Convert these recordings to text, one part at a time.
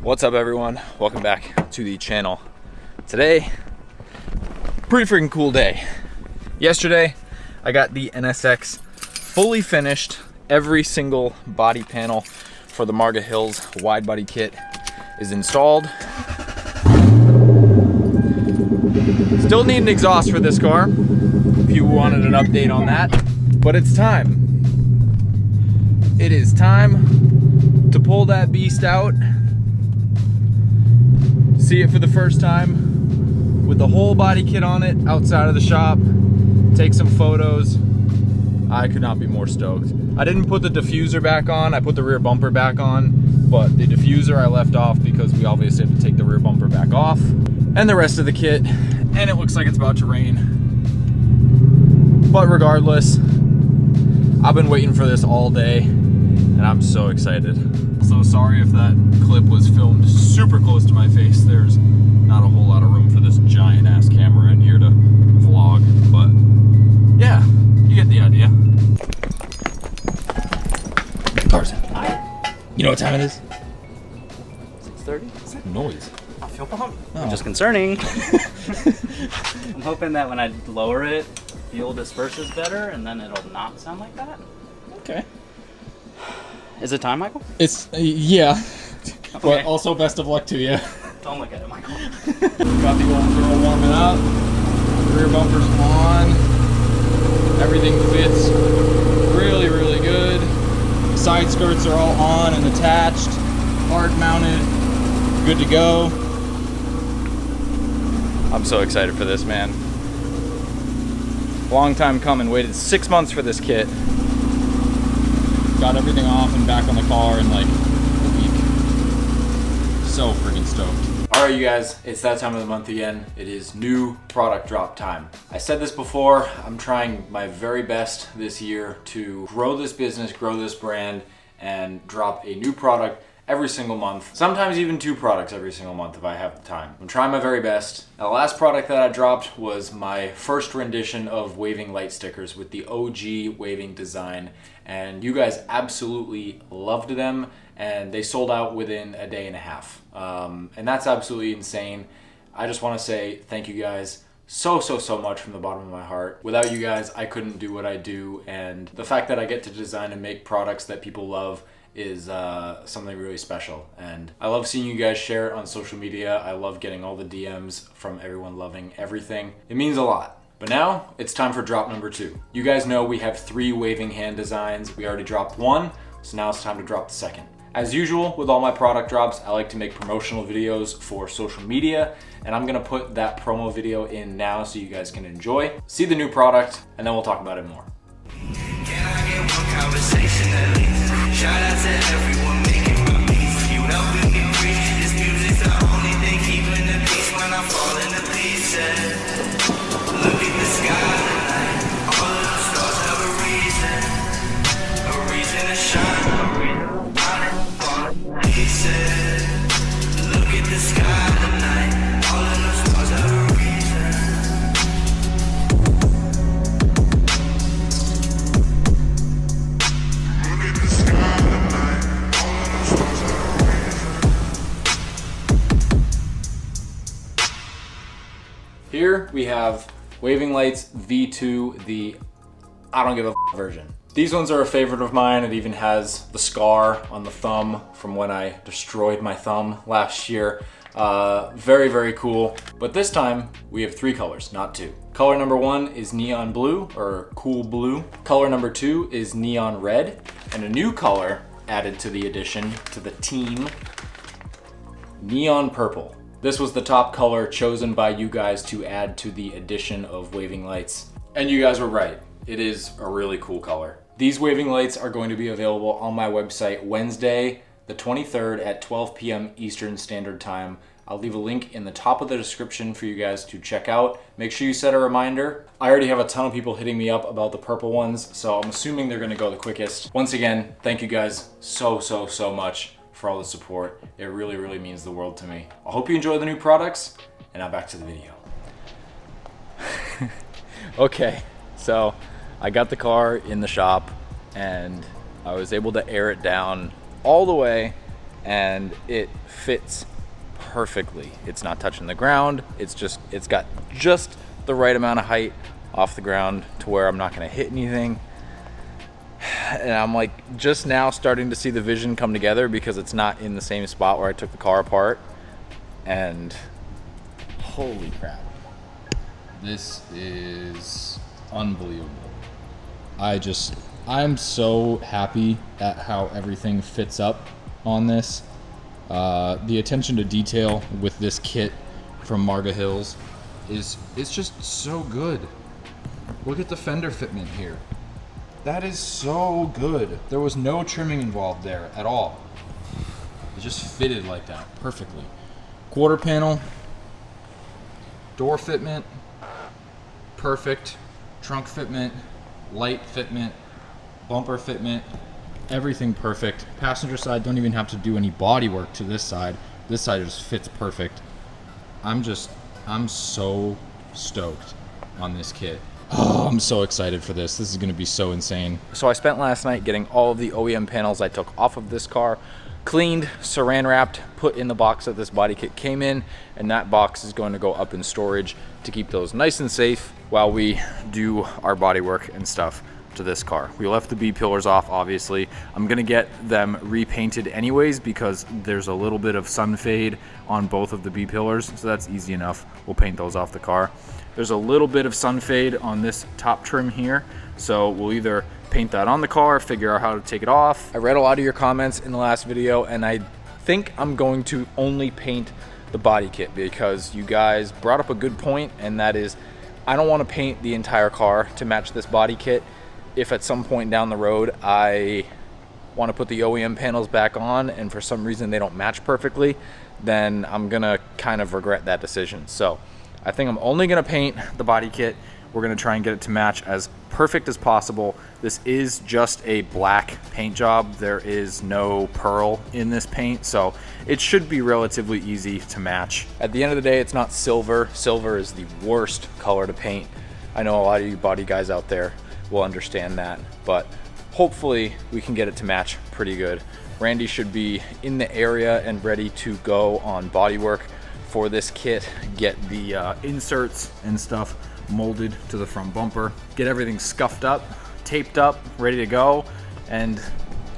What's up everyone? Welcome back to the channel. Today, pretty freaking cool day. Yesterday, I got the NSX fully finished. Every single body panel for the Marga Hills wide body kit is installed. Still need an exhaust for this car, if you wanted an update on that. But it's time. It is time to pull that beast out. See it for the first time with the whole body kit on it outside of the shop. Take some photos. I could not be more stoked. I didn't put the diffuser back on. I put the rear bumper back on, but the diffuser I left off because we obviously have to take the rear bumper back off and the rest of the kit. And it looks like it's about to rain. But regardless, I've been waiting for this all day and I'm so excited. So sorry if that clip was filmed super close to my face. There's not a whole lot of room for this giant ass camera in here to vlog, but yeah, you get the idea. Carson, you know what time it is? 6:30? What's that noise? I feel pumped. Oh. Just concerning. I'm hoping that when I lower it, fuel disperses better and then it'll not sound like that. Okay. Is it time, Michael? It's, yeah. Okay. But also best of luck to you. Don't look at it, Michael. Got the old girl warming up. Rear bumper's on. Everything fits really, really good. Side skirts are all on and attached. Hard mounted. Good to go. I'm so excited for this, man. Long time coming. Waited 6 months for this kit. Got everything off and back on the car in like a week. So freaking stoked. All right, you guys, it's that time of the month again. It is new product drop time. I said this before, I'm trying my very best this year to grow this business, grow this brand, and drop a new product every single month. Sometimes even 2 products every single month if I have the time. I'm trying my very best. Now, the last product that I dropped was my first rendition of waving light stickers with the OG waving design. And you guys absolutely loved them, and they sold out within a day and a half. And that's absolutely insane. I just want to say thank you guys so much from the bottom of my heart. Without you guys, I couldn't do what I do, and the fact that I get to design and make products that people love is something really special. And I love seeing you guys share it on social media. I love getting all the DMs from everyone loving everything. It means a lot. But now it's time for drop number 2. You guys know we have 3 waving hand designs. We already dropped 1, so now it's time to drop the 2nd. As usual with all my product drops, I like to make promotional videos for social media, and I'm gonna put that promo video in now so you guys can enjoy, see the new product, and then we'll talk about it more. Can I get one conversation at least? Shout out to everyone making my peace. You helping me breathe. This music's the only thing keeping the peace when I'm falling to pieces. Look at the sky tonight. All of the stars have a reason to shine, a reason to shine. He said, look at the sky tonight. All of the stars have a reason. Look at the sky tonight. All of the stars have a reason. Here we have Waving Lights V2, the I don't give a version. These ones are a favorite of mine. It even has the scar on the thumb from when I destroyed my thumb last year. Very, very cool. But this time we have 3 colors, not 2. Color number 1 is neon blue, or cool blue. Color number 2 is neon red. And a new color added to the addition, to the team, neon purple. This was the top color chosen by you guys to add to the addition of waving lights. And you guys were right. It is a really cool color. These waving lights are going to be available on my website Wednesday, the 23rd at 12 p.m. Eastern Standard Time. I'll leave a link in the top of the description for you guys to check out. Make sure you set a reminder. I already have a ton of people hitting me up about the purple ones, so I'm assuming they're gonna go the quickest. Once again, thank you guys so much for all the support. It really, really means the world to me. I hope you enjoy the new products, and now back to the video. Okay, so I got the car in the shop and I was able to air it down all the way and it fits perfectly. It's not touching the ground. It's got just the right amount of height off the ground to where I'm not gonna hit anything. And I'm like just now starting to see the vision come together because it's not in the same spot where I took the car apart. And holy crap, this is unbelievable. I'm so happy at how everything fits up on this. The attention to detail with this kit from Marga Hills it's just so good. Look at the fender fitment here. That is so good. There was no trimming involved there at all. It just fitted like that perfectly. Quarter panel, door fitment, perfect. Trunk fitment, light fitment, bumper fitment, everything perfect. Passenger side, don't even have to do any body work to this side. This side just fits perfect. I'm so stoked on this kit. Oh, I'm so excited for this. This is gonna be so insane. So I spent last night getting all of the OEM panels I took off of this car, cleaned, saran wrapped, put in the box that this body kit came in, and that box is going to go up in storage to keep those nice and safe while we do our body work and stuff to this car. We left the B pillars off, obviously. I'm gonna get them repainted anyways because there's a little bit of sun fade on both of the B pillars, so that's easy enough. We'll paint those off the car. There's a little bit of sun fade on this top trim here, so we'll either paint that on the car, figure out how to take it off. I read a lot of your comments in the last video, and I think I'm going to only paint the body kit because you guys brought up a good point, and that is I don't want to paint the entire car to match this body kit. If at some point down the road I want to put the OEM panels back on and for some reason they don't match perfectly, then I'm gonna kind of regret that decision. So I think I'm only gonna paint the body kit. We're gonna try and get it to match as perfect as possible. This is just a black paint job. There is no pearl in this paint, so it should be relatively easy to match. At the end of the day, it's not silver. Silver is the worst color to paint. I know a lot of you body guys out there will understand that, but hopefully we can get it to match pretty good. Randy should be in the area and ready to go on body work for this kit, get the inserts and stuff molded to the front bumper, get everything scuffed up, taped up, ready to go, and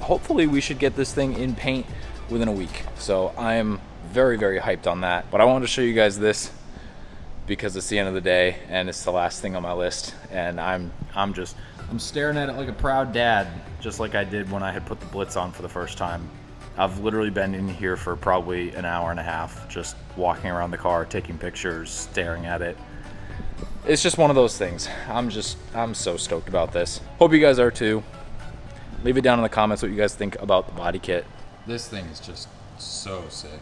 hopefully we should get this thing in paint within a week. So I'm very, very hyped on that. But I wanted to show you guys this because it's the end of the day and it's the last thing on my list, and I'm staring at it like a proud dad, just like I did when I had put the Blitz on for the first time. I've literally been in here for probably an hour and a half, just walking around the car, taking pictures, staring at it. It's just one of those things. I'm so stoked about this. Hope you guys are too. Leave it down in the comments what you guys think about the body kit. This thing is just so sick.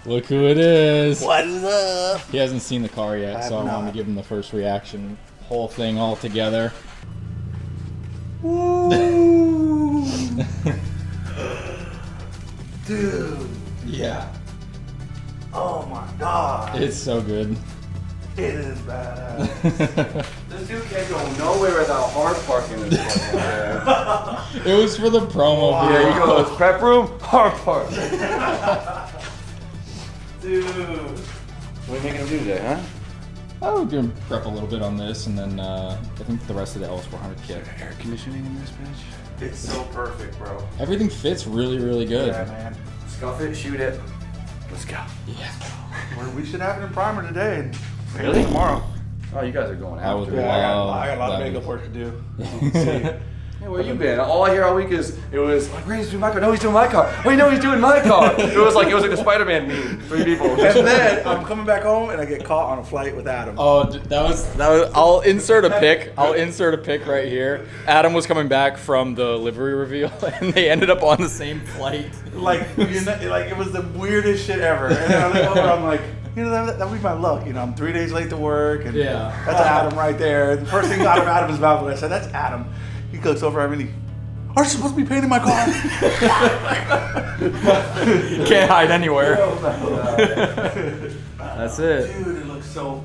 Look who it is. What is up? He hasn't seen the car yet, so I wanted to give him the first reaction. Whole thing all together. Woo! Dude. Yeah. Oh my god. It's so good. It is badass. This dude can't go nowhere without hard parking this fucking man. It was for the promo video. Yeah, he goes, prep room, hard park. Dude. What are you making him do today, huh? I would gonna prep a little bit on this, and then I think the rest of the LS400 kit. Air conditioning in this bitch? It's so perfect, bro. Everything fits really, really good. Yeah, man. Scuff it, shoot it. Let's go. Yeah. We should have it in primer today and Really? tomorrow. Oh, you guys are going I would after it. love I got a lot of that. makeup work to do. Hey, where you been? All I hear all week is it was like Ray's doing my car. No, he's doing my car. Wait, no, he's doing my car. It was like the Spider-Man meme. 3 people. And then I'm coming back home and I get caught on a flight with Adam. Oh, that was. I'll insert a pic. I'll insert a pic right here. Adam was coming back from the livery reveal, and they ended up on the same flight. Like, like it was the weirdest shit ever. And then I look over, I'm like, you know, that would be my luck. You know, I'm 3 days late to work, and Yeah. that's Adam right there. The first thing out of Adam's mouth when I said, "That's Adam," he looks over at me. Aren't you supposed to be painting my car? Can't hide anywhere. That's it. Dude, it looks so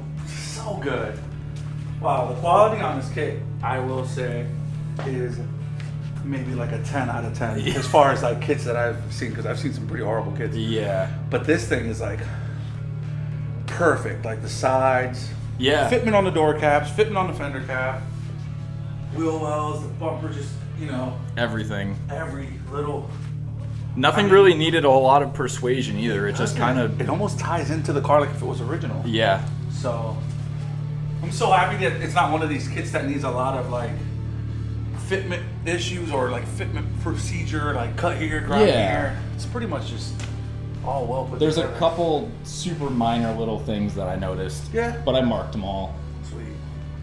good. Wow, the quality on this kit, I will say, is maybe like a 10 out of 10 as far as like kits that I've seen, because I've seen some pretty horrible kits. Yeah. But this thing is like perfect. Like the sides. Yeah. Fitment on the door caps, fitment on the fender cap, wheel wells, the bumper, just, you know, Everything. every little. Nothing really needed a lot of persuasion either. It just kind of. It almost ties into the car like if it was original. Yeah. So I'm so happy that it's not one of these kits that needs a lot of like fitment issues or like fitment procedure, like cut here, grind here. It's pretty much just all well put There's together. a couple super minor little things that I noticed. Yeah. But I marked them all. Sweet.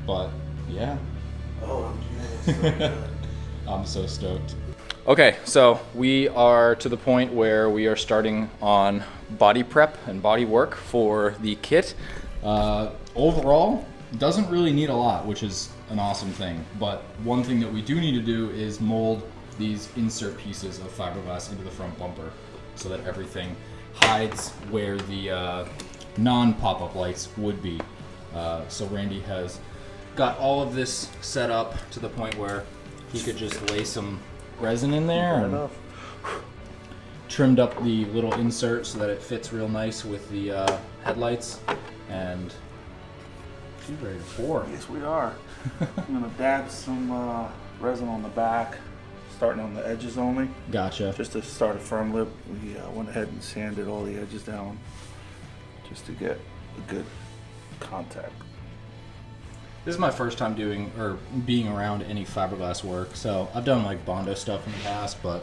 But yeah. Oh, yeah, so good. I'm so stoked. Okay, so we are to the point where we are starting on body prep and body work for the kit. Overall, doesn't really need a lot, which is an awesome thing. But one thing that we do need to do is mold these insert pieces of fiberglass into the front bumper so that everything hides where the non-pop-up lights would be. So Randy has got all of this set up to the point where he could just lay some resin in there and trimmed up the little insert so that it fits real nice with the headlights, and she's ready to pour. Yes, we are. I'm gonna dab some resin on the back, starting on the edges only. Gotcha. Just to start a firm lip, we went ahead and sanded all the edges down just to get a good contact. This is my first time doing or being around any fiberglass work, so I've done like Bondo stuff in the past, but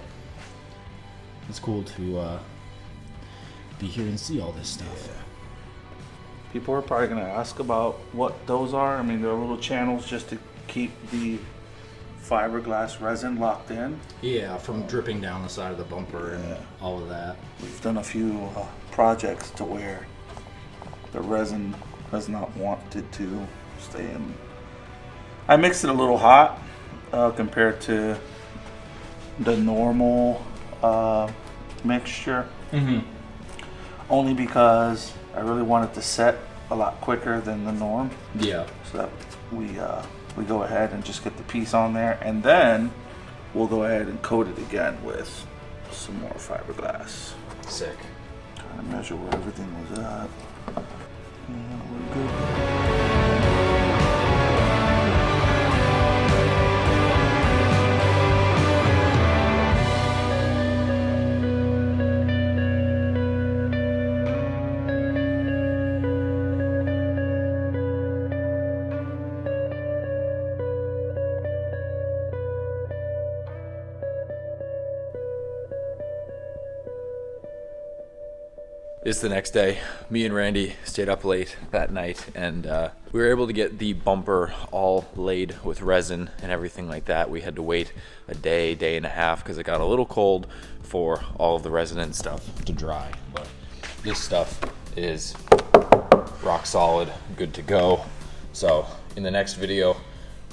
it's cool to be here and see all this stuff. People are probably gonna ask about what those are. I mean, they're little channels just to keep the fiberglass resin locked in. Yeah, from dripping down the side of the bumper and all of that. We've done a few projects to where the resin has not wanted to stay in. I mixed it a little hot compared to the normal mixture. Only because I really want it to set a lot quicker than the norm. Yeah. So that we go ahead and just get the piece on there, and then we'll go ahead and coat it again with some more fiberglass. Sick. Trying to measure where everything was at. Yeah, we're good. It's the next day. Me and Randy stayed up late that night, and we were able to get the bumper all laid with resin and everything like that. We had to wait a day, day and a half, because it got a little cold for all of the resin and stuff to dry. But this stuff is rock solid, good to go. So in the next video,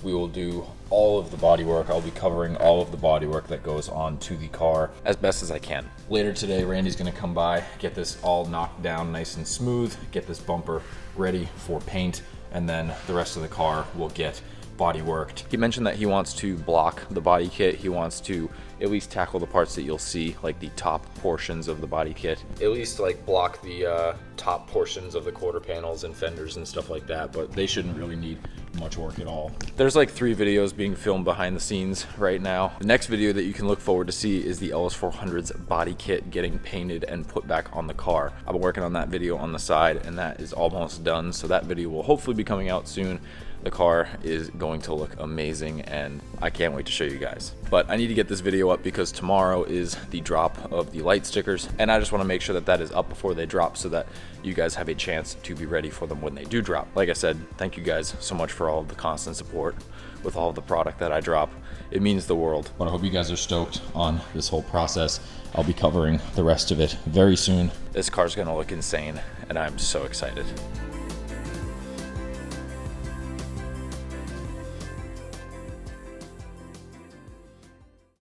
we will do all of the body work. I'll be covering all of the body work that goes on to the car as best as I can. Later today, Randy's gonna come by, get this all knocked down nice and smooth, get this bumper ready for paint, and then the rest of the car will get body worked. He mentioned that he wants to block the body kit. He wants to at least tackle the parts that you'll see, like the top portions of the body kit. At least like block the top portions of the quarter panels and fenders and stuff like that, but they shouldn't really need much work at all. There's like 3 videos being filmed behind the scenes right now. The next video that you can look forward to see is the LS400's body kit getting painted and put back on the car. I've been working on that video on the side, and that is almost done, so that video will hopefully be coming out soon. The car is going to look amazing, and I can't wait to show you guys. But I need to get this video up because tomorrow is the drop of the light stickers, and I just want to make sure that that is up before they drop so that you guys have a chance to be ready for them when they do drop. Like I said, thank you guys so much for all of the constant support with all of the product that I drop. It means the world. But I hope you guys are stoked on this whole process. I'll be covering the rest of it very soon. This car's gonna look insane, and I'm so excited.